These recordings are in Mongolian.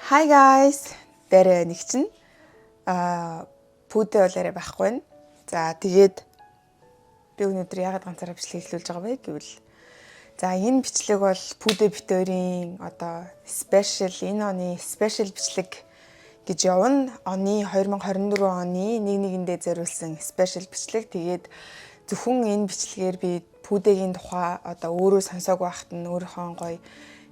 Hi guys. Дээр нэг чинь пүдэ болоорой байхгүй байна. За тэгээд би өнөөдөр яагаад ганцаараа бичлэг хэлүүлж байгаа вэ гэвэл за энэ бичлэг бол пүдэ битүүрийн одоо спешиал энэ оны спешиал бичлэг гэж явна. Оны 2024 оны 1-1-ндээ зориулсан спешиал бичлэг. Тэгээд зөвхөн энэ бичлэгээр би пүдэгийн тухай одоо өөрөө сонсоог байхад нь өөрийнхөө гоё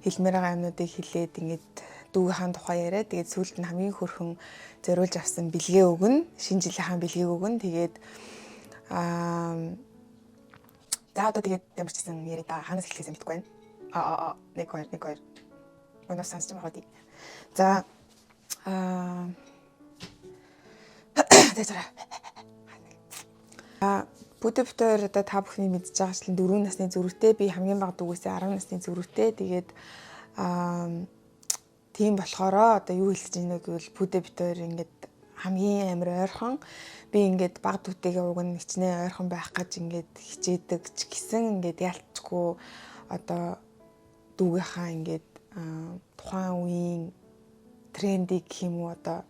хэлмээр байгаа юмнуудыг хэлээд ингээд дүүгийнхаа тухай яриа. Тэгээд сүүлд нь хамгийн хөрхөн зориулж авсан бэлгээ өгнө. Шинэ жилийнхаа бэлгээг өгнө. Тэгээд за одоо тэгээд ямар ч гэсэн яриа да ханаас эхлэхээс мэдэхгүй байна. Нэг хоёр. Өнөөс сонсч байгаа дээ. За Пүдэ битүүр одоо та бүхний мэдж байгаачлан 4 насны зүрхтэй би хамгийн бага дүүгээсээ 10 насны зүрхтэй. Тэгээд тийм болохоро одоо юу хэлж байна гэвэл пүдэ битүүр ингээд хамгийн амар ойрхон би ингээд баг дүүтэйгээ уг нь хичнээн ойрхон байх гэж ингээд хичээдэг ч гэсэн ингээд ялцгүй одоо дүүгийнхаа ингээд тухайн үеийн трендийг гэх юм уу одоо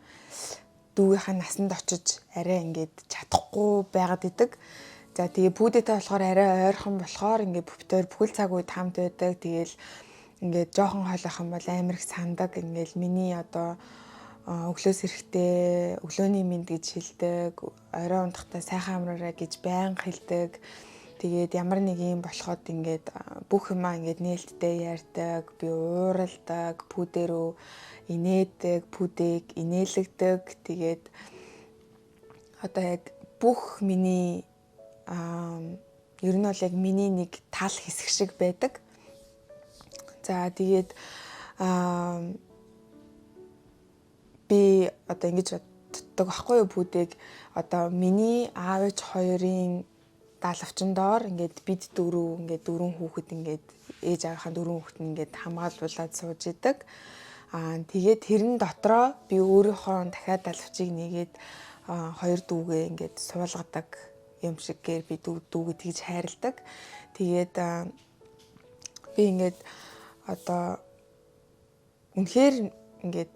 дүүгийнхаа насанд очиж арай ингээд чадахгүй байгаад идэг. За тэгээ пүдэтэй болохоор арай ойрхон болохоор ингээд битүүр бүхэл цаг үед хамт байдаг. Тэгээл ингээд жоохон хойлох юм бол амар их сандаг. Ингээд миний одоо өглөөс эрэхтэй өглөөний мэнд гэж хэлдэг. Орой унтахтаа сайхан амраарай гэж байнга хэлдэг. Тэгээд ямар нэг юм болоход ингээд бүх юмаа ингээд нээлттэй ярьдаг. Би ууралдаг, пүдэ рүү инээдэг, пүдэг инээлгдэг. Тэгээд одоо яг бүх миний ер нь бол яг миний нэг тал хэсэг шиг байдаг. За тэгээд би одоо ингэж боддог байхгүй юу пүдэг одоо миний аав ээж хоёрын даалгавчин доор ингээд бид дөрөв ингээд дөрвөн хүүхэд ингээд ээж аавынхаа дөрвөн хүүхэд нь ингээд хамгаалуулад сууж идэг. Тэгээд тэрэн дотроо би өөрийнхөө дахиад даалгавчийг нэгээд хоёр дүүгээ ингээд суулгадаг юм шиггээр би дүүгээ тэгж хайрладаг. Тэгээд би ингээд одоо үнэхээр ингээд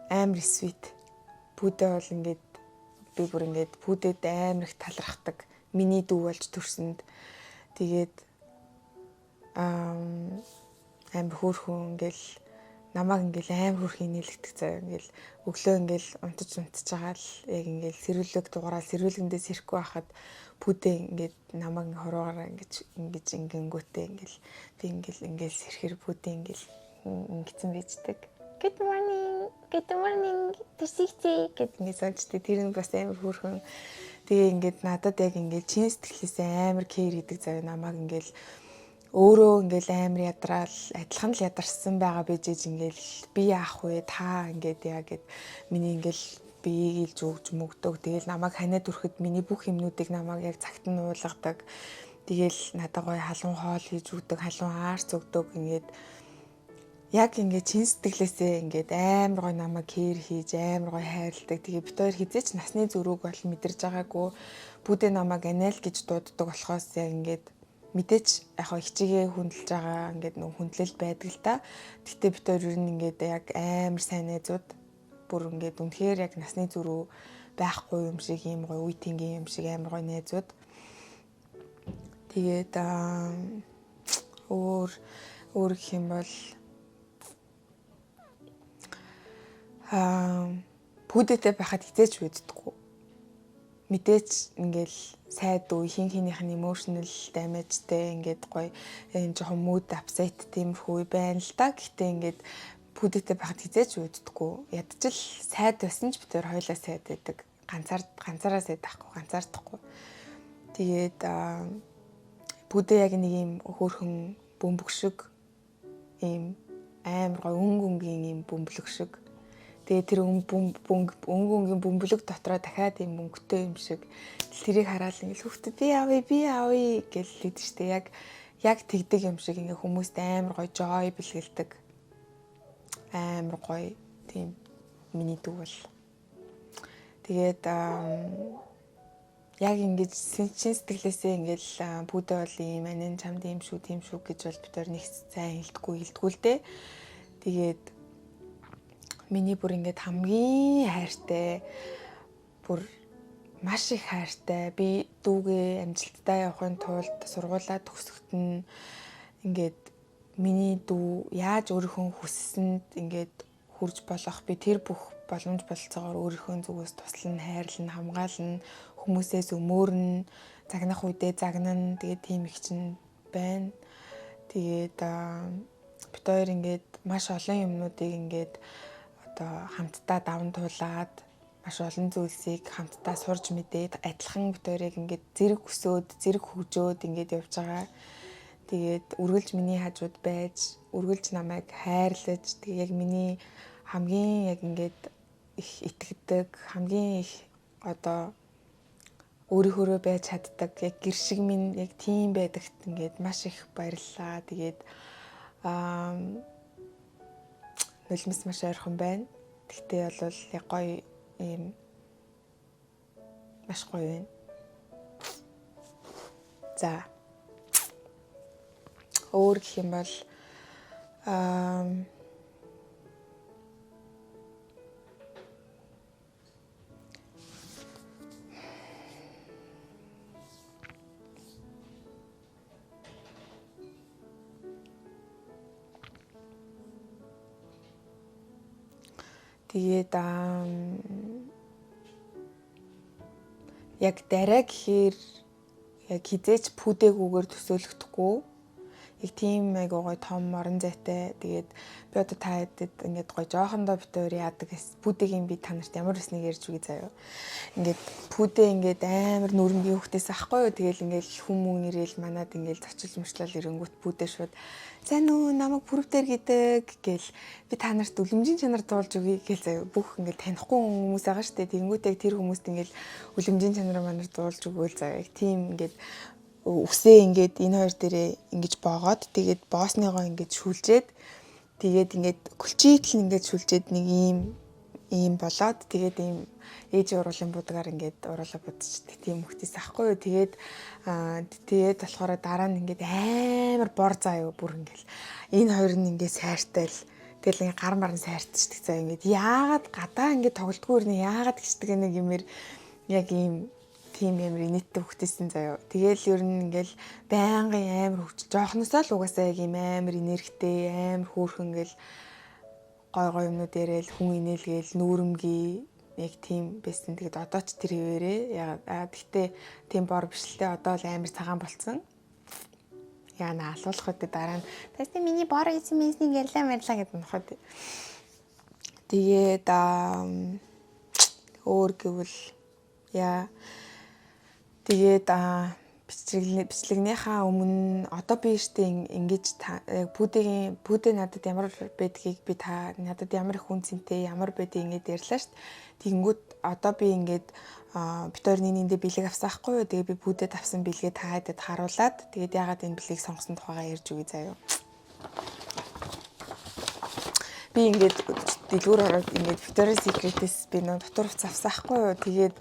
амар свит пүдэ бол ингээд би бүр ингээд пүдэд амар их талархдаг. Миний дүү болж төрсөнд тэгээд амар хөөрхөн ингээл намайг ингээл амар хөөрхөн нээлгдэг заяа ингээл өглөө ингээл унтаж байгаа л яг ингээл сэрүүлэг дугаараа сэрүүлгэндээ сэрхгүй байхад пүдэ ингээд намайг хорвоогаараа ингэж ингэнгүүтээ ингээл би ингээл сэрхэр пүдэ ингээл ингэсэн байждаг. Good morning. Тэсэгцээ гэд ингээд сончтой. Тэр нь бас амар хөөрхөн. Тэгээ ингээд надад яг ингээд чин сэтгэлээсээ амар кэр хийдэг заяа намайг ингээл өөрөө ингээл амар ядраал адилхан л ядарсан байгаа бижээж ингээл би яах вэ та ингээд яа гэд миний ингээл биеийг илж өгч мөгдөг. Тэгээл намайг ханиад өрөхөд миний бүх юмнуудыг намайг яг цагт нь уулгадаг. Тэгээл надад гоё халуун хоол хийж өгдөг, халуун аарц өгдөг ингээд яг ингээд чин сэтгэлээсээ ингээд амар гоё намайг кэр хийж амар гоё хайрладаг. Тэгээ бид хоёр хизээч насны зөрүүг бол мэдэрж байгаагүй. Пүдэ намайг анал гэж дууддаг болохоос яг ингээд мэдээч яг хичээгээ хүндэлж байгаа ингээд нөх хүндлэл байдаг л та. Гэтэ бид хоёр ер нь ингээд яг амар сайн найзууд. Бүр ингээд үнэхээр яг насны зөрүү байхгүй юм шиг ийм гоё үе тэнгийн юм шиг амар гоё найзууд. Тэгээд өөр гэх юм бол пүдэтэй байхад хизээч үддэггүй. Мэдээч ингээл сайд үе хинхийнийх нь emotional damageтэй ингээд гоё энэ жоохон mood upset тиймэрхүү байна л да. Гэхдээ ингээд пүдэтэй байхад хизээч үддэггүй. Ядчил сайд байсан ч бид хоёр хоёлаа сайд байдаг. Ганцаараа сайд байхгүй, ганцаардахгүй. Тэгээд пүдэ яг нэг юм хөөрхөн бөмбөг шиг ийм амар гоё өнгөнгийн ийм бөмбөлөг шиг. Тэгээ тэр өнгөнгийн бөмбөлөг дотроо дахиад юм өнгөтэй юм шиг тэрийг хараад ингээл хүүхдээ би авъя гэж хэлдэг штэ. Яг тэгдэг юм шиг ингээ хүмүүст амар гоё joy бэлгэлдэг. Амар гоё тийм миний дүү бол. Тэгээд яг ингэж чин сэтгэлээсээ ингээл пүдэ бол ийм анин чамд ийм шүү тийм шүү гэж бол бид нар нэг сайн хэлдэггүй л дээ. Тэгээд миний бүр ингээд хамгийн хайртай бүр маш их хайртай. Би дүүгээ амжилттай явахын тулд сургуулаа төгсгөхт нь ингээд миний дүү яаж өөрийнхөө хүссэнд ингээд хүрж болох би тэр бүх боломж бололцоогоор өөрийнхөө зүгээс туслана, хайрлана, хамгаална, хүмүүсээс өмөөрнө, загнах үедээ загнана. Тэгээд тийм их чинь байна. Тэгээд бид хоёр ингээд маш олон юмнуудыг ингээд одоо хамтдаа даван туулаад маш олон зүйлсийг хамтдаа сурж мэдээд адилхан бид хоёрыг ингээд зэрэг өсөөд, зэрэг хөгжөөд ингээд явж байгаа. Тэгээд үргэлж миний хажууд байж, үргэлж намайг хайрлаж, тэгээд яг миний хамгийн яг ингээд их итгэдэг, хамгийн их одоо өөрийнхөө байж чаддаг, яг гэр шиг минь яг тийм байдагт ингээд маш их баярлалаа. Тэгээд нулимс маш ойрхон байна. Гэхдээ бол яг гоё ийм маш гоё байна. За. Өөр гэх юм бол тэгээд яг дараа гэхээр яг хизээч пүдэгүүгээр төсөөлөгдөхгүй. Яг тийм айгуу гоё том орон зайтай. Тэгээд би одоо та хэдэд ингээд гоё жоохондоо бит өөр яадаг гэс пүдэгийн би та нарт ямар өснийг ярьж үгүй заяа. Ингээд пүдэ ингээд амар нүрэнгийн хөхтэйс ахгүй юу. Тэгээл ингээд хүмүүн ирээл манад ингээд зочилж мөрчлөл ирэнгүүт пүдэ шууд "Сайн уу, намайг пүрэв дээр гэдэг" гээл би та нарт үлэмжийн чанар дуулж өгье гээл заяа. Бүх ингээд танихгүй хүмүүс байгаа штэ. Тэнгүүт яг тэр хүмүүст ингээд үлэмжийн чанар манар дуулж өгөөл заяа. Яг тийм ингээд үсээ ингээд энэ хоёр дээрээ ингэж боогоод тэгээд боосныгоо ингэж шүлжээд тэгээд ингээд гөлчийтл ингээд шүлжээд нэг ийм болоод тэгээд ийм ээжийн уруулын будгаар ингээд уруулаа будчихдаг тийм хөхтэйс ахгүй юу. Тэгээд болохоор дараа нь ингээд амар бор заяа бүр ингээд энэ хоёр нь ингээд сайртай л тэгэл ингээд гар марн сайртчихдаг заяа. Ингээд яагаад гадаа ингээд тоглолтгүй нэ яагаад гिचдэг нэг юмэр яг ийм тийм амар инээдтэй хөхтэйсэн заяа. Тэгээл ер нь ингээл байнгын амар хөвч жоохносоо л угаасаа яг ийм амар энергитэй, амар хөөрхөн ингээл гой гой юмнууд яриад хүн инээлгээл нүүрэмгий яг тийм байсан. Тэгээд одоо ч тэр хэвээрээ ягаад гэхдээ тийм бор биш л те одоо л амар цагаан болцсон. Яа на алуулах үедээ дараа нь "Тэсний миний бор ийсэн мэснийг ярьлаа мэрлаа" гэдэг нөхөд. Тэгээд өөр гэвэл яа тэгээд бичлэгнийхаа өмнө одоо би штэ ингэж пүдэ надад ямар байдгийг би та надад ямар их үнцэнтэй ямар байдгийг ингэж ярьлаа штэ. Тэгэнгүүт одоо би ингэж бит хоёр нэгэндээ бэлэг авсан хгүй юу. Тэгээ би пүдэд авсан бэлгээ та хэдэд харуулад тэгээд ягаад энэ бэлгийг сонгосон тухайгаа ярьж өгье заяа. Би ингэж дэлгүүр ороод ингэж Victoria's Secret-ээс би нөө дотор хувцас авсан хгүй юу. Тэгээд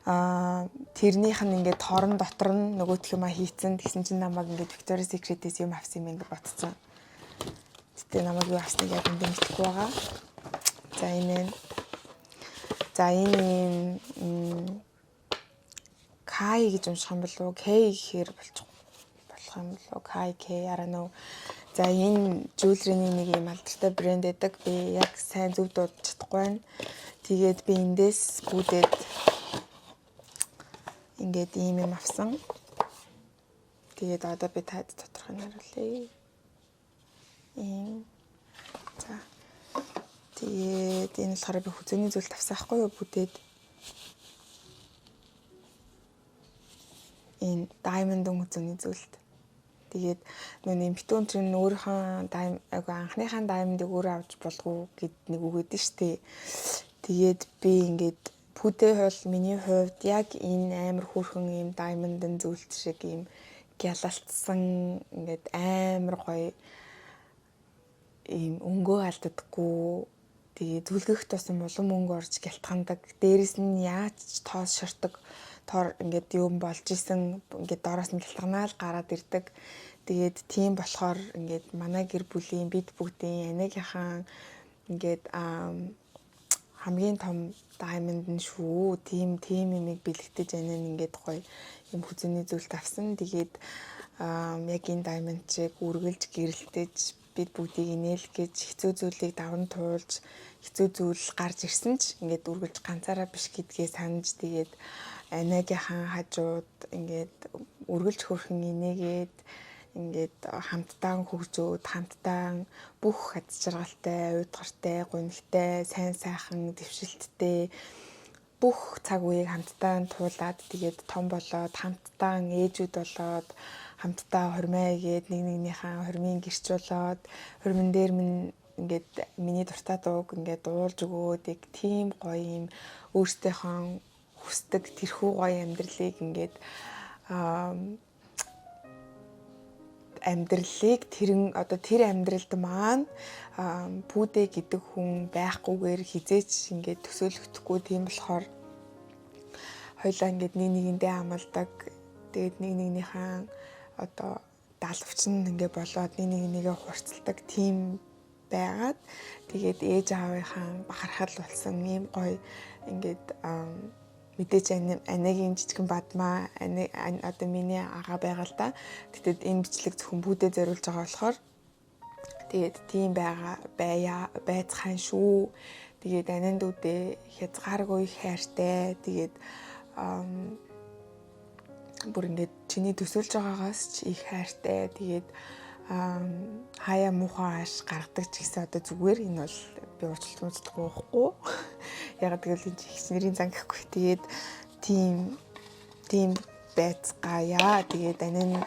тэрнийх нь ингээд торон дотор нь нөгөөх юм хийцэн тэгсэн чинь намайг ингээд Victoria's Secret-ээс юм авсан юм ингээд ботцсон. Гэтэ намайг юу авсныг яг энэ мэдэхгүй байгаа. За энэ Kai гэж унших юм болов уу? K гэхээр болох юм болов уу? Kai K араа нөө. За энэ жуулрийн нэг юм алдартай брэнд байдаг. Би яг сайн зөв дуудаж чадахгүй байна. Тэгээд би эндээс пүдэд ингээд ийм юм авсан. Тэгээд одоо би таад тодорхой харуулъя. За. Тэгээд энэ болохоор би хүзээний зүйлд авсан хгүй юу пүдэд. Энэ diamond хүзээний зүйлд. Тэгээд нүний битүүн тэр өөрийнхөө анхныхаа diamond-ыг өөрөө авч болов гэд нэг үг өгдөө штэ. Тэгээд би ингээд пүдэ хол миний хувьд яг энэ амар хөөрхөн ийм diamond-ын зүйлт шиг ийм гялалтсан ингээд амар гоё ийм өнгөө алддаггүй. Тэгээ зүлгэх тусан улам өнгө орж гялтгандаг. Дээрэс нь яаж тоос шортог тор ингээд юм болж исэн ингээд доороос нь гялтганаал гараад ирдэг. Тэгээд тийм болохоор ингээд манай гэр бүлийн бид бүгдийн анигийнхан ингээд хамгийн том diamond нь шүү. Тийм юмыг бэлэгдэж байна ингээд гоё юм хүзүүний зүйлд авсан. Тэгээд яг энэ diamond чиг үргэлж гэрэлтэж бид бүгдийг инээлгэж хэцүү зүйлийг даван туулж хэцүү зүйл гарч ирсэн ч ингээд үргэлж ганцаараа биш гэдгээ санаж тэгээд анагийнхан хажууд ингээд үргэлж хөрхөн инээгээд ингээд хамтдаа хөгжөөд хамтдаа бүх аз жаргалтай, уйдгартай, гунигтай, сайн сайхан, дэвшилттэй бүх цаг үеийг хамтдаа туулаад тэгээд том болоод хамтдаа ээжүүд болоод хамтдаа хормой игээд нэг нэгнийхээ хормын гэрчүүлээд хормон дээр минь ингээд миний дуртай дууг ингээд дуулж өгөөд яг тийм гоё юм өөртөөхөө хүсдэг тэрхүү гоё амьдралыг ингээд амьдралыг тэр амьдралд маань пүүдэ гэдэг хүн байхгүйгээр хизээч ингээд төсөөлөгдөхгүй тийм болохоор хоёлаа ингээд нэг нэгэндээ амалдаг. Тэгээд нэг нэгнийхэн даалгавч нь ингээд болоод нэг нэгээ хурцлдаг тийм байгаад тэгээд ээж аавынхаа бахархал болсон ийм гоё ингээд мэдээж анагийн жижигэн бадмаа одоо миний ага байгаа л да. Тэгэхэд энэ бичлэг зөвхөн бүдэ зориулж байгаа болохоор тэгээд тийм байцгаан шүү. Тэгээд ананд үдэ хязгааргүй хайртай. Тэгээд бүр ингээд чиний төсөөлж байгаагаас ч их хайртай. Тэгээд хаяа муухай ааш гаргадаг ч гэсэн одоо зүгээр энэ бол би уучлалт үздэхгүй байхгүй. Яг тэгэл энэ ихснэрийн зан гэхгүй. Тэгээд тийм байцгаая. Тэгээд анин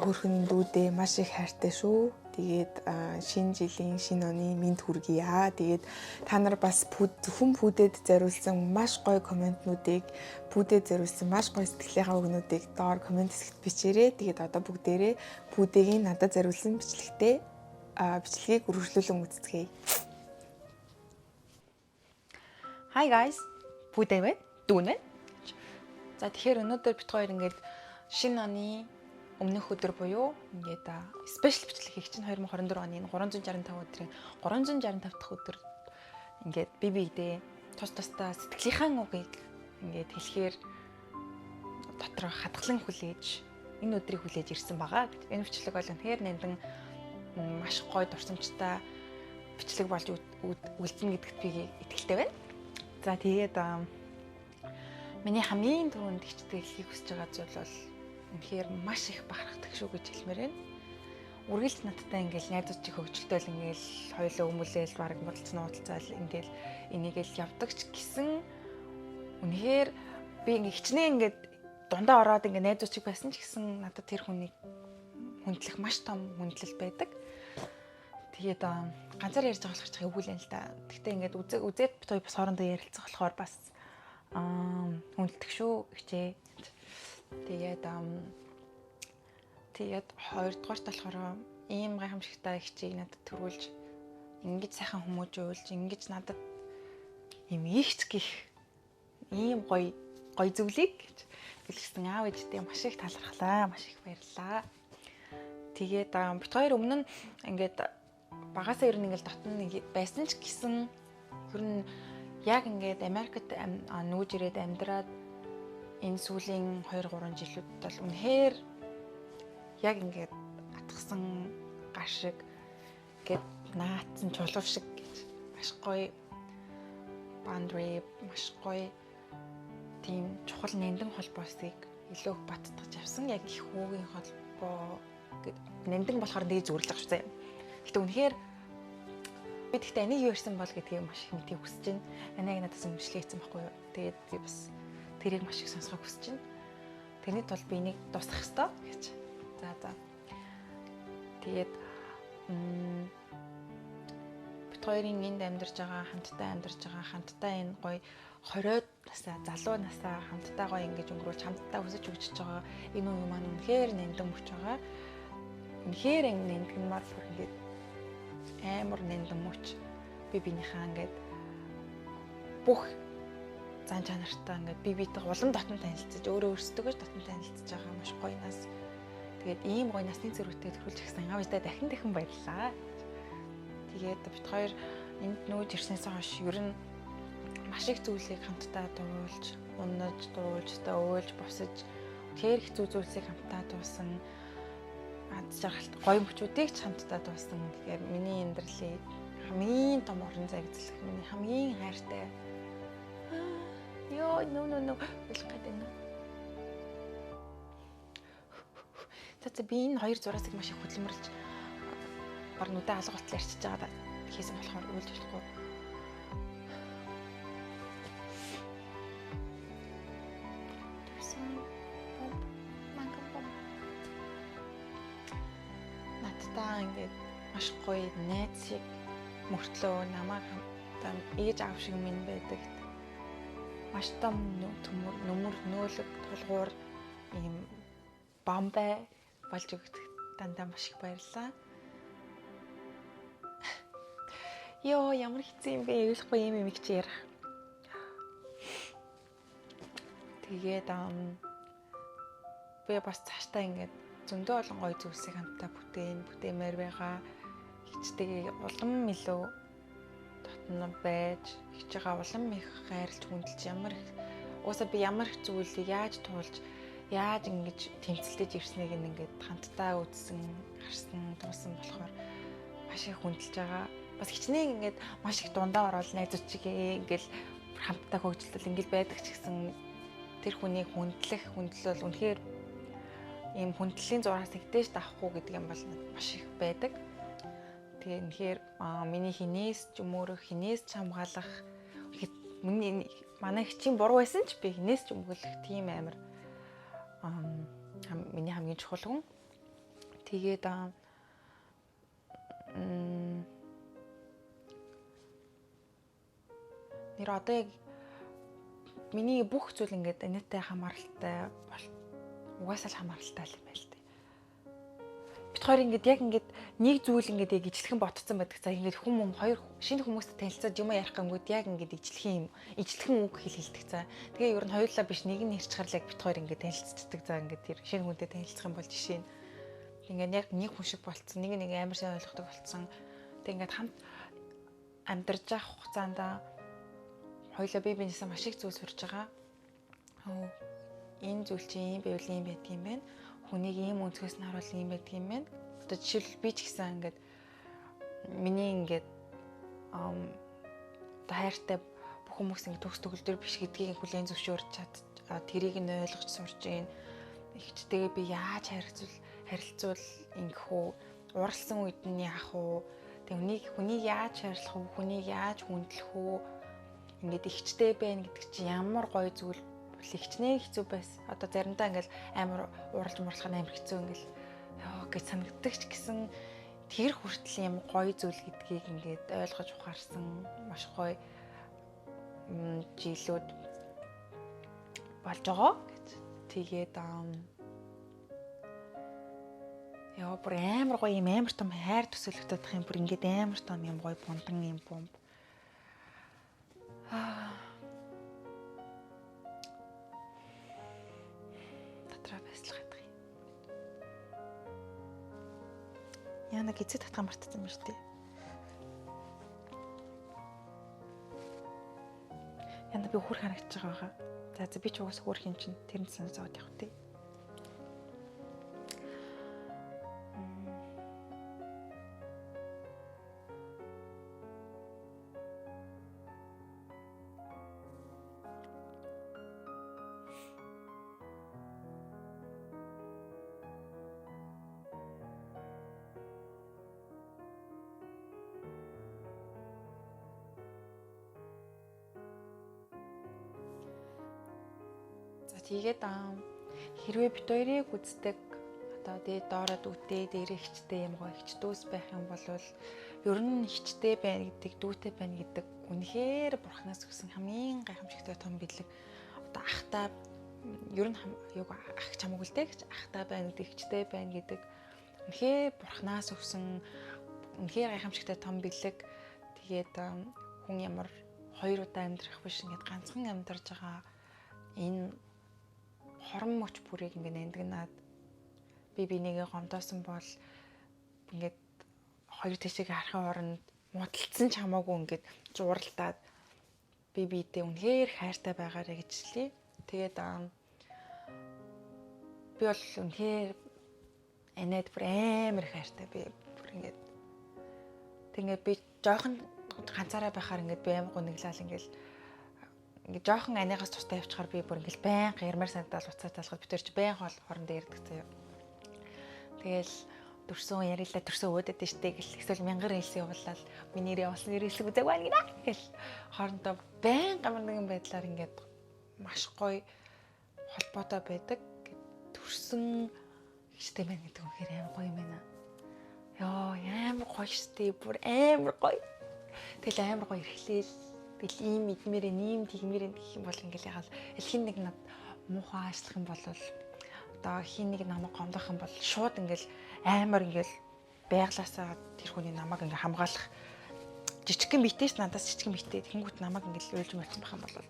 хөрхөн дүүдээ маш их хайртай шүү. Тэгээд шинэ жилийн шинэ оны мэнд хүргье. Тэгээд та нар бас зөвхөн пүүдэд зориулсан маш гоё комментнуудыг пүүдэд зориулсан маш гоё сэтгэлийнхаа үгнүүдийг доор коммент хэсэгт бичээрэй. Тэгээд одоо бүгдээрээ пүүдэгийн надад зориулсан бичлэгийг үргэлжлүүлэн үздэцгээе. Hi guys. Пүүдэ вэ? Дүүнэ. За тэгэхээр өнөөдөр бид хоёр ингээд шинэ оны өмнөх өдөр буюу ингээд спешиал бичлэг хийх чинь 2024 оны 365 өдрийн 365 дахь өдөр ингээд бибигдээ тусдаа сэтгэлийнхаа үгийг ингээд хэлэхээр дотор хатгалан хүлээж энэ өдрийг хүлээж ирсэн байгаа. Энэ бичлэг бол үнэхээр нандин маш гоё дурсамжтай бичлэг болж үлдэнэ гэдэгт би итгэлтэй байна. За тэгээд миний хамгийн түрүүнд хичтгэлийг хүсэж байгаа зүйл бол үнэхээр маш их бахархдаг шүү гэж хэлмээр байна. Үргэлж надтай ингээл найзууд чи хөвгөлтөөл ингээл хоёулаа өмүүлээл баг модалцсан уудалцаал ингээл энийгээл явдаг ч гэсэн үнэхээр би ингээ хичнээн ингээд дундаа ороод ингээ найзууд чи байсан ч гэсэн надад тэр хүнийг хүндлэх маш том хүндлэл байдаг. Тэгээд ганцаар ярьж байгаа болохоор өвгүүлэн л да. Гэхдээ ингээд үзээд бит хоёр бас хоорондоо ярилцах болохоор бас хүндэлдэг шүү гэжээ. Тэгээд хоёрдугаарт болохоор ийм гайхамшигтай хичээг надад төрүүлж ингэж сайхан хүмүүжүүлж ингэж надад юм ихч гих ийм гоё зүйлийг гэж хэлсэн аав ээжтэй маш их талархлаа, маш их баярлалаа. Тэгээд бит хоёр өмнө нь ингээд багасаа ер нь ингээл дотн байсан ч гэсэн ер нь яг ингээд Америкт нүүж ирээд амьдраад энэ сүүлийн 2-3 жилүүд бол үнэхээр яг ингээд атгсан гар шиг гээд наацсан чулуу шиг гэж маш гоё boundary маш гоё тийм чухал нандин холбоосыг илүү баттгаж авсан. Яг их хүүгийн холбоо гэд нандин болохоор нэг зүрлэх шүү. Гэтэ үнэхээр би тэгтээ энийг юу ярьсан бол гэдгийг маш их мэдээ хүсэж байна. Энийг надаас өмчлээ хийсэн байхгүй юу. Тэгээд би бас тэрийг маш их сонсохыг хүсэж байна. Тэрний тулд би энийг дуусгах ёстой гэж. За. Тэгээд бид хоёрын энд амьдарч байгаа, хамтдаа энэ гоё 20-од насаа, залуу насаа хамтдаа гоё ингэж өнгөрүүлж хамтдаа өсөж хөгжиж байгаа энэ үе маань үнэхээр нандин мөч байгаа. Үнэхээр нандинмаар бүр ингэж амар нандин мөч би бинийхээ ингээд бүх зан чанартай ингээд би битэй улам дотн танилцж өөрөө өөрсдөө дотн танилцж байгаа маш гоё нас. Тэгээд ийм гоё насны зэрэгтэй төрүүлж гисэн аав ээжтэй дахин баярлалаа. Тэгээд бид хоёр энд нүүж ирсэнээс хойш ер нь маш их зүйлийг хамтдаа дуулж, унаж, дуулж, өөлж, босож тэр хэцүү зүйлсийг хамтдаа дуусан аз жаргалт гоё мөчүүдийг ч хамтдаа дуусан. Тэгэхээр миний амьдралын хамгийн том орон зай эзлэх миний хамгийн хайртай. Йоо, нөө болох гэдэг нь. За би энэ хоёр зураасыг маш их хөдөлмөрлж баг нүдэ алга батал ярьчихж байгаа хийсэн болохоор үйлж болохгүй. Надтай ингээд маш гоё найзыг мөртлөө намайг хамтдаа ээж аав шиг минь байдаг. Маш том нүмер нөөлөг тулгуур ийм бамбай болж өгдөг дандаа маш их баярлалаа. Йоо, ямар хэцүү юм бэ? Ойлгохгүй юм чи ярих. Тэгээд би бас цаашдаа ингээд зөндөө олон гоё зүйлсийг хамтдаа бүтээмээр байгаа. Хичтэйг улам илүү дотно байж, хич байгаа улам их хайрлж хүндэлж уусаа би ямар их зүйлийг яаж туулж, яаж ингэж тэмцэлдэж ирснийг ингээд хамтдаа үзсэн, харсан, туусан болохоор маш их хүндэлж байгаа. Бас хичнээн ингээд маш их дундаа ороод найзуудчигээ ингээл хамтдаа хөгжөлтөл ингээл байдаг ч гэсэн тэр хүний хүндлэл үнэхээр ийм хүндлийн зураас игдэж давхгүй гэдэг юм бол маш их байдаг. Тэгээ үнэхээр миний хинээс ч өмөөрөх, хинээс ч хамгаалах манай хичийн буруу байсан ч би хинээс ч өмгөөлөх тийм амар миний хамгийн чухал хүн. Тэгээд нэр одоо яг миний бүх зүйл ингээд энэтэй хамааралтай угаасаа л хамааралтай юм байл та. Бид хоёр ингээд яг ингээд нэг зүйл ингээд яг ижлэхэн ботцсон байдаг. За ингээд хоёр шинэ хүмүүстэй танилцаад юм ярих гэмгүүд яг ингээд ижлэхэн үг хэлдэг. За тэгээ ер нь хоёулаа биш нэг нь хэрч харлаг бид хоёр ингээд танилцчихдаг. За ингээд тэр шинэ хүнтэй танилцах юм бол жишээ нь ингээд яг нэг хүн шиг болцсон, нэг амар сайн ойлгохдаг болцсон. Тэг ингээд хамт амьдарч явах хугацаанд хоёулаа бие биенээсээ маш их зүйл сурж байгаа. Энэ зүйл чинь ийм байвал ийм байдаг юм байна. Хүнийг ийм өнцгөөс нь харуул ийм байдаг юм байна. Одоо жишээлбэл би ч гэсэн ингээд миний ингээд хайртай бүх хүмүүс ингээд төгс төгөлдөр биш гэдгийг хүлээн зөвшөөрч тэрийг нь ойлгож сурж гин. Ихчтэйгээ би яаж харилцуул ингэх үү? Уралсан үед нь яах вэ? Тэг хүнийг яаж хайрлах вэ? Хүнийг яаж хүндлэх вэ? Ингээд ихчтэй байна гэдэг чинь ямар гоё зүйл хичнээн хэцүү байсан. Одоо заримдаа ингээл амар уралж мурлах нь амар хэцүү ингээл гэж санагддаг ч гэсэн тэр хүртэл юм гоё зүйл гэдгийг ингээд ойлгож ухаарсан маш гоё жилүүд болж байгаа гэж. Тэгээд бүр амар гоё юм амар том хайр төсөөлөгдөд тах юм бүр ингээд амар том юм гоё бундан юм бомб. Яна гизээ татгаа мартсан юм шүү дээ. Яна би хөр харагдаж байгаа. За би ч угсаа хөр хин чинь тэрэнд санаж аваад явах тий. Тэгээд хэрвээ бид хоёрыг үздэг одоо дээд доороод үтэй дээр ихчтэй юм гоё ихчдүүс байх юм бол ер нь ихчтэй байна гэдэг дүүтэй байна гэдэг үнэхээр бурхнаас өгсөн хамгийн гайхамшигтай том бэлэг. Одоо ахтай ер нь ах чамаг үлдээ гэж ахтай байна гэдэг ихчтэй байна гэдэг үнэхээр бурхнаас өгсөн үнэхээр гайхамшигтай том бэлэг. Тэгээд хүн ямар хоёр удаа амьдрах биш ингээд ганцхан амьдарч байгаа энэ хорон мөч бүрийг ингээд нандинаад би бинийгээ гомдоосон бол ингээд хоёр тишээ харахын оронд муудалцсан ч хамаагүй ингээд жууралдаад би биедээ үнэхээр хайртай байгаарэ гэж хэлье. Тэгээд би бол үнэхээр анаад бүр амар хайртай. Би бүр ингээд тэгээд би жоохон ганцаараа байхаар ингээд би амар гуниглал ингээд жоохон анигаас тустай явчихаар би бүр ингээд байнга ярмаар санагдал уцаа талхад битэр чи байнга хоорондоо ярьдаг заяа. Тэгэл төрсөн ярилаа төрсөн өөдөд штэ гэл эсвэл мянган рельс явуулаад миний нэрээ болсон рельсийг үзэг байна гэл хоорондоо байнга ямар нэгэн байдлаар ингээд маш гоё холбоотой байдаг. Төрсөн штэ мэн гэдэг үнэхээр амар гоё юм байна. Йоо амар гоё штэ бүр амар гоё. Тэгэл амар гоё ирэхлээл бил ийм идмээрээ нэм тэгмээрээ гэх юм бол ингээл ягаал хин нэг над муухай аашлах юм бол одоо хин нэг намайг гомдох юм бол шууд ингээл амар ингээл байглаасаа тэр хүний намайг ингээ хамгаалах жижигхэн битэйс надаас жижигхэн битэй тэнгуут намайг ингээл уйлж мөрцөн байх юм бол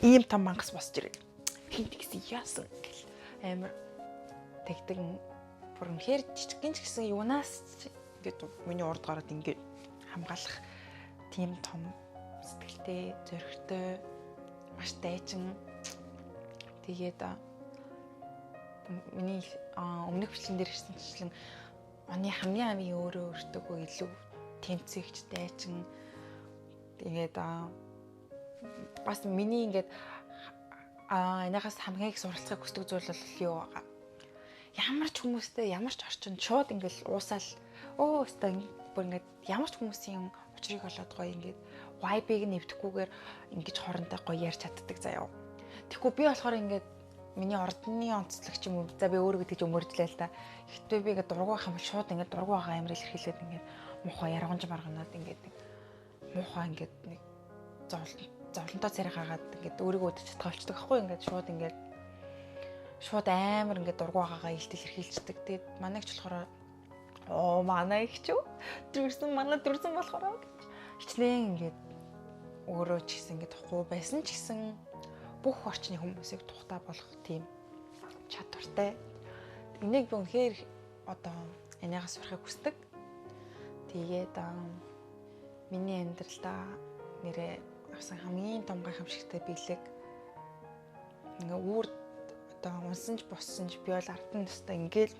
ийм том мангас босч ирээ. Хин тэгсэн яасан гэл амар тэгдэг бүр үнэхээр жижигхэн ч гэсэн юунаас ингээд миний урд гараад ингээд хамгаалах тийм том сэтгэлтэй, зөрөгтэй, маш дайчин. Тэгээд миний өмнөх бичлэн дээр ирсэнчлэн оны хамгийн өөрөө өөртөө илүү тэмцэгч, дайчин. Тэгээд бас миний ингээд энэхээс хамгийн их суралцахыг хүсдэг зүйл бол юу байгаа. Ямар ч хүмүүстэй, ямар ч орчинд шууд ингээд уусаал өстой бүр ингээд ямар ч хүмүүсийн учрыг олоод гоё ингээд vibe-ыг нэвдэхгүйгээр ингэж хоорондоо гоё ярьж чаддаг заяа. Тэгэхгүй би болохоор ингээд миний ордны онцлог ч юм уу. За би өөрөө гэдэг ч өмөрдлээ л да. Ихтэй би ингээд дургу байх юм бол шууд ингээд дургу байгаа амир илэрхийлээд ингээд муухай яргамж марганаад ингээд муухай ингээд нэг зовлонтой царай гаагаад ингээд өөрийгөө өдөж чадхавчдаг байхгүй ингээд шууд амир ингээд дургу байгаагаа илэрхийлждэг. Тэгээд манай ч болохоор манай их ч дүрсэн болохоор хичнээн ингээд өөрөө ч гэсэн ингээд тухгүй байсан ч гэсэн бүх орчны хүмүүсийг тухтай болгох тийм чадвартай. Энийг би үнэхээр одоо энийгээс сурахыг хүсдэг. Тэгээд миний амьдралдаа нэрээ авсан хамгийн том гайхамшигтай бэлэг ингээ үүр одоо унсанж боссонж би бол ардын төстэй ингээл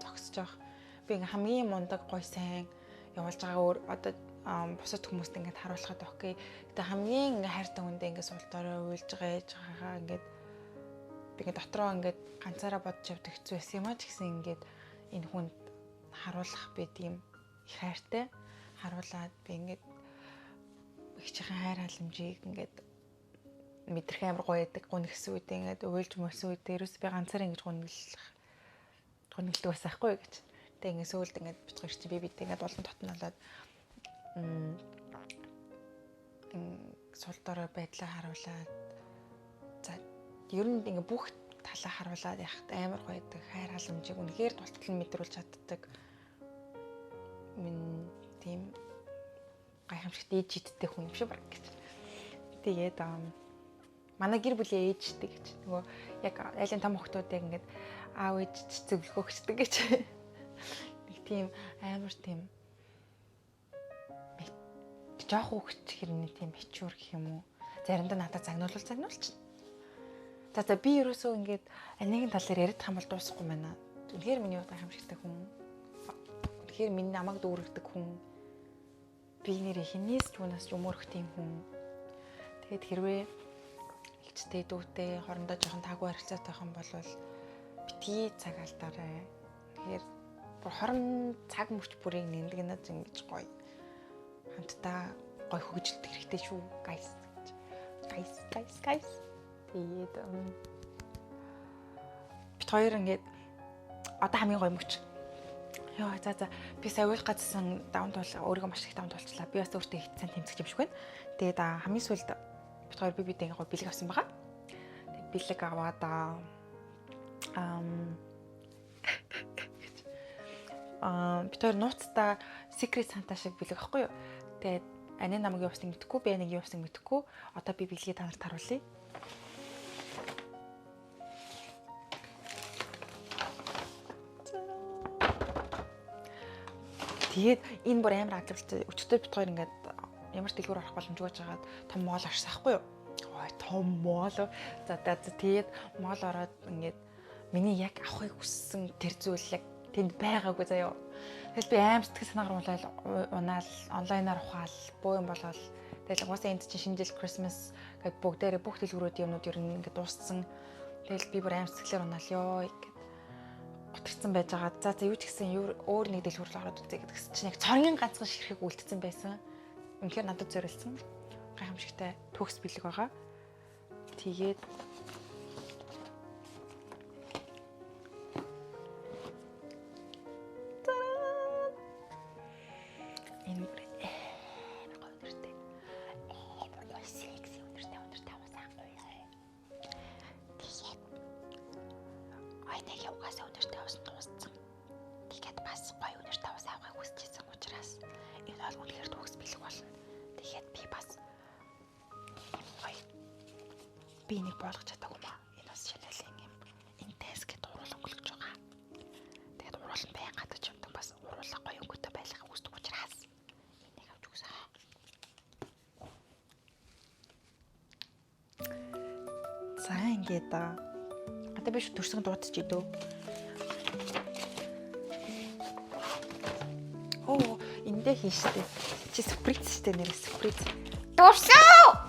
зогсож байгаа. Би ингээ хамгийн мундаг гой сайн явуулж байгаа өөр одоо бусад хүмүүст ингээд харуулхад окей. Гэтэ хамгийн ингээ хайртай хүндээ ингээ суултаараа уйлж байгаа ээж байгаагаа ингээд би ингээ дотроо ингээд ганцаараа бодож явдаг хэцүү байсан юм а ч гэсэн ингээд энэ хүнд харуулах би тийм их хайртай харуулад би ингээд ихчийн хайр халамжийг ингээд мэдрэх амар гоё байдаг гүнхсэн үед ингээд уйлж мөсөн үед ерөөс би ганцаараа ингэж гүнгэлдэг байсан хгүй гэж. Тэг ингээд сөүлд ингээд бицгаар чи би бидээ ингээд олон тотнолоод суултаараа байдлаа харуулад за ер нь ингээ бүх талаа харуулад яхад амар гоё байдаг хайр халамжийг үнэхээр тултлан мэдрүүлж чаддаг минь тийм гайхамшигт ээжидтэй хүн юм шиг баг гэж. Тэгээд манай гэр бүлийн ээжтэй гэж нөгөө яг айлын том охтуудыг ингээд аав ээж зөвлөхөгчдөг гэж нэг тийм амар тийм жоох хөвгч хэрний тийм хичүүр гэх юм уу. Заримдаа надад загнуулч. За би ерөөсөө ингээд нэгэн тал дээр яриад хамбал дуусахгүй байна. Үнэхээр миний гайхамшигтай хүн. Үнэхээр миний намайг дүүргдэг хүн. Би нэрээ хинээс ч юунаас ч өмөрөх тийм хүн. Тэгээд хэрвээ ихчтэй дүүтэй хоорондоо жоохон таагүй харилцаатай байх юм бол битгий цаг алдаарай. Тэгэхээр хорон цаг мөч бүрийг нэмдэгнэж ингэж гоё. Хамтдаа гоё хөгжилт хэрэгтэй шүү guys. Тэгээд бид хоёр ингээд одоо хамгийн гоё мөч. Йоо за би сая уйл гацсан даван туул өөрийгөө маш их даван туулчлаа. Би бас өөртөө хэцсэн тэмцэж юм шиг байна. Тэгээд хамгийн сүүлд бид хоёр бидээ гоё бэлэг авсан байгаа. Тэгээд бэлэг аваад бид хоёр нууцтай secret Santa шиг бэлэг ахгүй юу? Тэгээд ани намайг явуулсныг мэдэхгүй, би аниг явуулсныг мэдэхгүй. Одоо би бэлгийг та нарт харуулъя. Тэгээд энэ бүр амар ажиглалтай. Өчтөр бид хоёр ингээд ямар ч дэлгүүр авах боломжгүй жагаад том моол арсахгүй юу? Ой том моол. За тэгээд моол ороод ингээд миний яг авахыг хүссэн тэр зүйл яг тэнд байгаагүй заяа. Тэгэл би аим сэтгэл санаагаар унаал онлайнаар ухаал бөө юм болол тэгэл угаасаа энд чинь шинэ жил Christmas гэд бүгдээрээ бүх дэлгүүрүүдийн юмнууд ер нь ингээд дууссан. Тэгэл би бүр аим сэтгэлээр унаал ёо гэд гутарсан байж байгаа. За юу ч гэсэн өөр нэг дэлгүүр рүү ороод үзье гэдгс чинь яг цорын ганцхан ширхэг үлдсэн байсан. Үнэхээр надад зориулсан. Гайхамшигтай төгс бэлэг байгаа. Тэгээд би энийг болгож чадаагүй маа. Энэ бас шинэлийн юм. Интенс гэдэг уруулан өнгөлөж байгаа. Тэгээд уруулан байн гадаж явдаг бас уруулаа гоё өнгөтэй байлгахыг хүсдэг учраас энийг авч өгсөн. За ингээд одоо би шүү төрсөн дуудчих идөө. Оо, эндээ хийштэй. Чи сприц штэ нэр сприц. Дурсаа!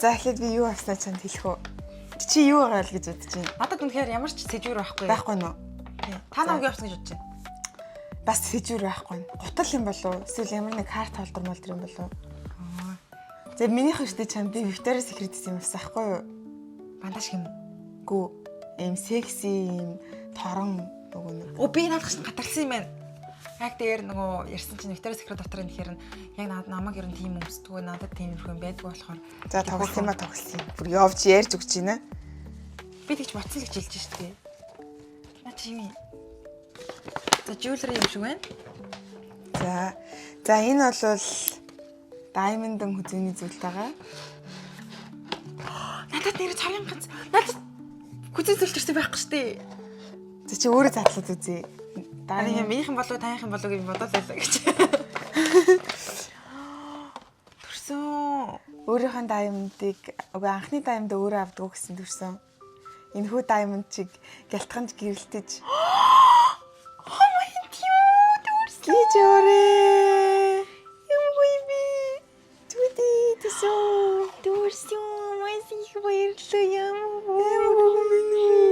За эхлээд би юу авснаа чанд хэлэх үү? Чи юу байгаа л гэж бодож байна? Надад үнэхээр ямар ч сэжвэр байхгүй. Байхгүй нөө. Та намайг явуулсан гэж бодож байна. Бас сэжвэр байхгүй. Гутал юм болов уу? Эсвэл ямар нэг карт холдор молдор юм болов уу? За минийх штэ чам би Victoria's Secret юм авсан байхгүй юу? Бандаж юм уу? Гүү. Эм секси юм торон нөгөө нэг. Оо би наадах чинь гатарсан юм байна. Яг дээр нөгөө ярьсан чинь Victoria's Secret дотор энэ тэгэхээр яг намайг ер нь тийм өмсдгөө надад тийм юм байдгүй болохоор за тоглосон юм тоглосон. Бүр явж ярьж өгч байна. Би тэгж ботсон л гэж хэлж штэ. Наа чи юм. За jewelry юм шиг байна. За энэ бол diamond-ын хүзээний зүйл байгаа. Надад нэр цорын ганц. Надад хүзээ зүйлчэрсэн байхгүй штэ. За чи өөрөө задлаад үзье. Дараагийн юм минийхэн болов таахийн болов гэж бодоод байлаа гэж. Төрсөн. Өөрийнхөө diamond-ыг үгүй анхны diamond өөрөө авдаг гэсэн төрсөн. Энэхүү diamond чиг гялтганж гэрэлтэж. Oh my god. Төрсөн. Гижорэ. Юу би? Түди төсөө. Төрсөн. Масих баярлалаа юм.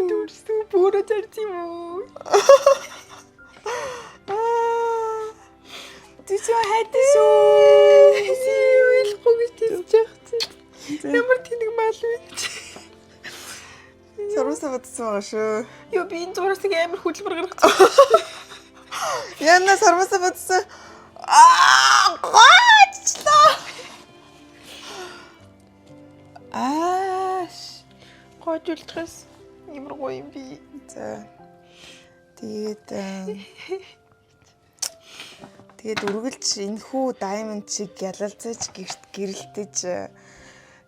Төрсөн. Бүрөө зарцсан. Түсөө хайдсуу. Хэлэхгүй гэж хэлж яахсан. Ямар тэнэг мал вэ? Сарвсаа бодсон байгаа шүү. Юу би энэ зураас нэг амар хөдөлмөр гаргацсан. Яна сарвсаа бодсон. Гочлоо. Гочлохс ямар гоё юм би. За. Тэгээд үргэлж энэхүү diamond чиг ялалцаж гэрэлтэж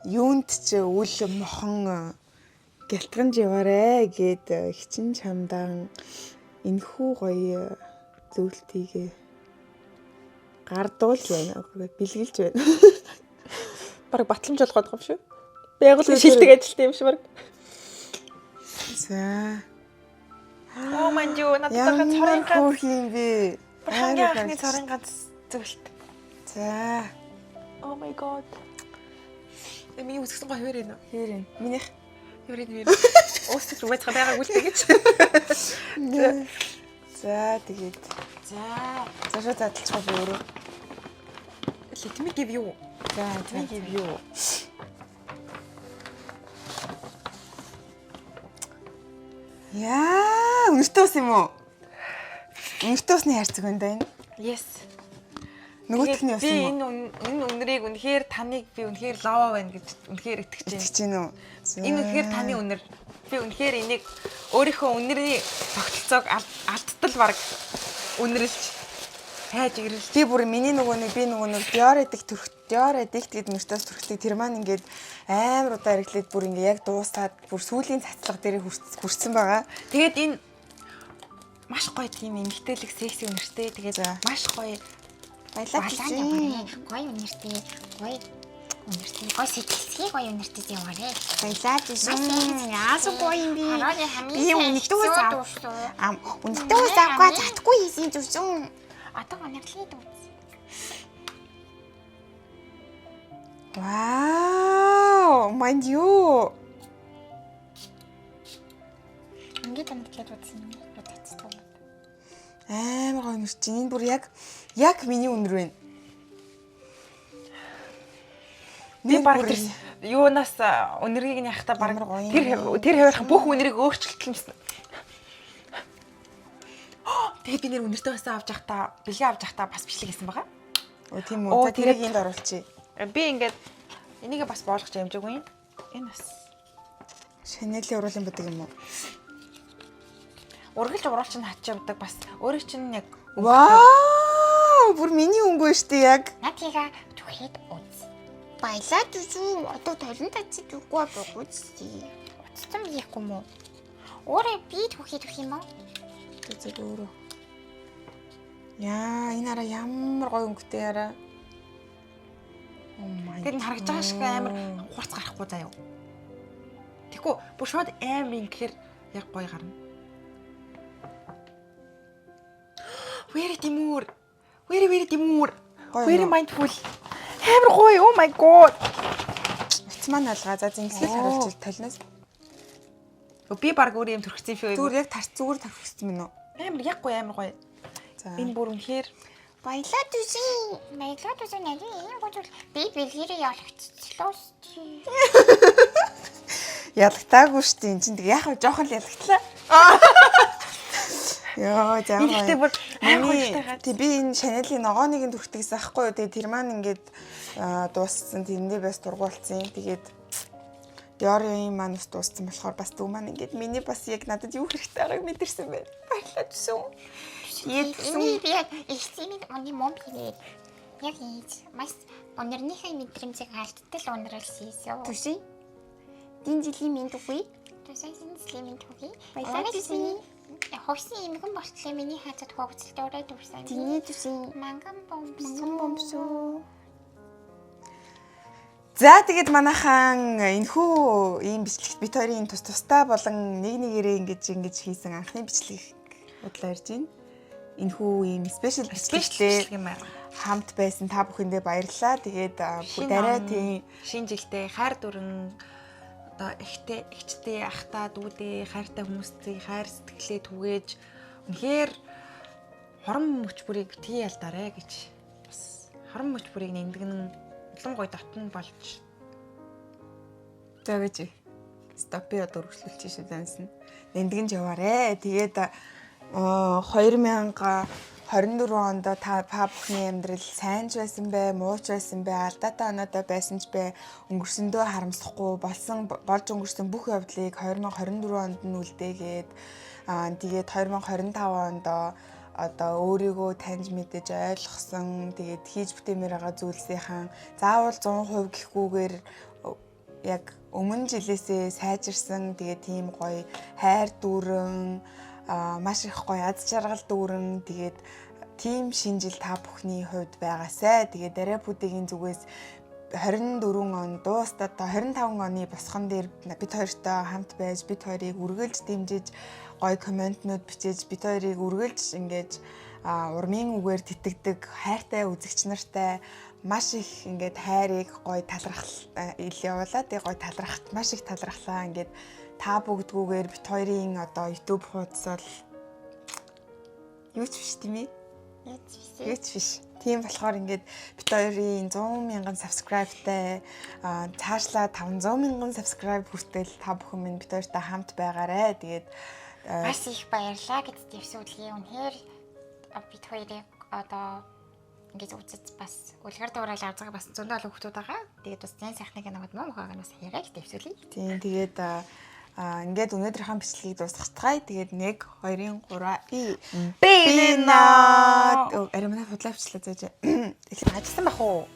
юунд ч үл мохон гялтганж яваарэ гэд хичин чамдан энэхүү гоё зөвлөлтийг гардуул байна. Бэлгэлж байна. Бараг батламж болгоод байгаа юм шүү. Байгуулгын шилдэг ажилтсан юм шиг баг. За. Oh my god, надад цорын ганц юм бэ? Хамгийн анхны цорын ганц зөвлөлт. За. Oh my god. Миний үсгсэн гоо хөвөр энэ. Хөвөр энэ. Минийх хөвөр энэ. Уусч угаацгаа байгаагүй л тэгэж. За тэгээд. За шууд задлчихгүй би өөрөө. Let me give you. За give you. Яа, өнөртөөс юм уу? Өнөртөөсний хайрцаг байна да энэ. Yes. Нөгөөх нь бас би юм уу? энэ үнэрийг үнэхээр таныг би үнэхээр лав байна гэж үнэхээр итгэж байна. Итгэж гин үү? Энэ үнэхээр таны үнэр. Би үнэхээр энийг өөрийнхөө үнэрийн тогтолцоог алдтал баг үнэрлж хайж ирэл. Би бүр миний нөгөө нэг Dior Addict гэдэг мөртөөс төрхтэй тэр маань ингээд амар удаа хэрэглээд бүр ингээ яг дуусаад бүр сүүлийн цацлага дээр хүрсэн байгаа. Тэгээд энэ маш гоё тийм эмгтээлэг секси үнэртэй. Тэгээд маш гоё баялаа Гоё үнэртэй, гоё сэтгэлсхий гоё үнэртэй яваарэ. баялаа тийм яасан гоё юм би. Хараагийн Би хамгийн үнэтэй сайн үнэтэй заахгүй задахгүй хийсэн зүсэн. одоо гонхлын дүүц. Вау, mind you. Ингээд амтлаад үзсэн юм. Бодцтой. Амар гоё үнэр чинь энэ бүр яг миний үнэр байна. би баг тэр юунаас үнэрийг нь яхахта баг тэр хувирхан бүх үнэрийг өөрчлөлтөн гэсэн. Тэгээд би нэр үнэртэй байсан авч явахдаа бэлгээ авч явахдаа бас бичлэг хийсэн байгаа. Оо тийм үү. За тэрийг энд оруулчих. Би ингээд энийг бас боолгож амжаагүй. Энэ бас Chanel-ийн уруулын бодог юм уу? ургалж уруулч нь хатж явдаг бас өөрөө чинь яг Вау! Бүр миний өнгөө штэ яг. Натига түхэд үз. Баялаа зү одоо толон тацчих үгүй богоцсон. Уцсан биехгүй мó. Өөрөө би түхэд өгөх юм уу? Тэзэг өөрөө. Яа, энэ араа ямар гоё өнгөтэй яраа. Oh my. тэр нь харагдж байгаа шиг амар хурц гарахгүй заяа. Тэгэхгүй бүр шууд амар ингэхэр яг гоё гарна. Very Timur. Very mindful. Амар гоё. Oh my god. Утас маань алгаа. За зинхлэл харуулж толноос. Би баг өөр юм төрчихсөн шүү. Зүгээр яг зүгээр тархсан минь үү? Амар яг гоё амар гоё. За. Энэ бүр үнэхээр Баялаа түшин. Баялаа түшин яг ийм бодвол би бэлгэрээ ялгцлоо шүү. Ялгтаагүй шүү дээ. Энд чинь яг жоохон л ялгтлаа. Яа, за ихтэй бүр тий би энэ Chanel-ийн ногооныг түрхтгийс ахгүй. Тэгээ тэр маань ингээд дууссан. Тэрний бас дургуулсан. Тэгээд Dior-ийн маань бас дууссан болохоор бас дүү маань ингээд миний бас яг надад юу хэрэгтэй байгааг мэдэрсэн байна. Баялаа түшин. Энэ би яг ихсийн оны мом хийгээд яг ийж маш өнөрнийхээ мэдрэмжийг алдтал унралсан. Түшин. Дин жилийн минь үгүй. Түшин жилийн минь үгүй. Баялаа түшин. Хогсын имгэн болтлоо миний хаацад хогцолд ороод үрсэн. Тиний түшин. Манган бомбсуу. За тэгээд манайхан энэхүү ийм бичлэгт бит хоёрын тусдаа болон нэг нэгээрээ ингэж хийсэн анхны бичлэг бодлоо ярьж байна. Энэхүү ийм спешиал бичлэгтэй хамт байсан та бүхэндээ баярлалаа. Тэгээд дараа тийм шинэ жилдээ хайр дүрэн одоо ихтэй ахтай дүүдээ хайртай хүмүүстэй хайр сэтгэлээ түгээж үнэхээр хорон мөч бүрийг битгий ялдаарэ гэж бас хорон мөч бүрийг нэмдгэн улам гоё дотн болж за гэж стопи одоо өргөжлүүлчих шүү дансан. Нэмдгэнж яваарэ. Тэгээд 2024 онд та бүхний амьдрал сайн ч байсан бай, муу ч байсан бай, алдаатай оноотой байсан ч бай, өнгөрсөндөө харамсахгүй болж өнгөрсөн бүх явдлыг 2024 онд нь үлдээгээд тэгээд 2025 онд одоо өөрийгөө таньж мэдэж ойлгосон, тэгээд хийж бүтээмээр байгаа зүйлсийнхэн заавал 100% гэхгүйгээр яг өмнө жилээсээ сайжирсан, тэгээд тийм гоё хайр дүүрэн маш их гоё аз жаргал дүүрэн тэгээд тийм шинэ жил та бүхний хувьд байгаасай. Тэгээд дараа бүдэгийн зүгээс 24 он дуустаад 25 оны босгон дээр бид хоёртой хамт байж бид хоёрыг үргэлж дэмжиж гоё комментнууд бичиж бид хоёрыг үргэлж ингэж урмын үгээр тэтгдэг хайртай үзэгч нартай маш их ингээд хайрыг гоё явуулаад гоё талархт маш их талархлаа. Ингээд та бүгдгүүгээр бит хоёрын одоо YouTube хуудас бол юу ч биш тийм ээ. Юу ч биш. Тийм болохоор ингээд бит хоёрын 100,000 subscribe-тай цаашлаа 500,000 subscribe хүртэл та бүхэн минь бит хоёртай хамт байгаарэ. Тэгээд маш их баярлалаа гэж дэвсүүлгээ. Үнэхээр бит хоёрыг одоо ингээд үзэж бас үлгэр дуурал авч байгаа бас зөндөө олон хүмүүс байгаа. Тэгээд бас зэн сайхныг намайг муу мухаг нь бас яриаг дэвсүүлье. Тийм тэгээд ингээд өнөөдрийнхээ бичлэгийг дуусгацгаая. Тэгээд 1 2 3 Бинаа. Арай манай худлаа бичлээ зааж. Ажилласан бах уу?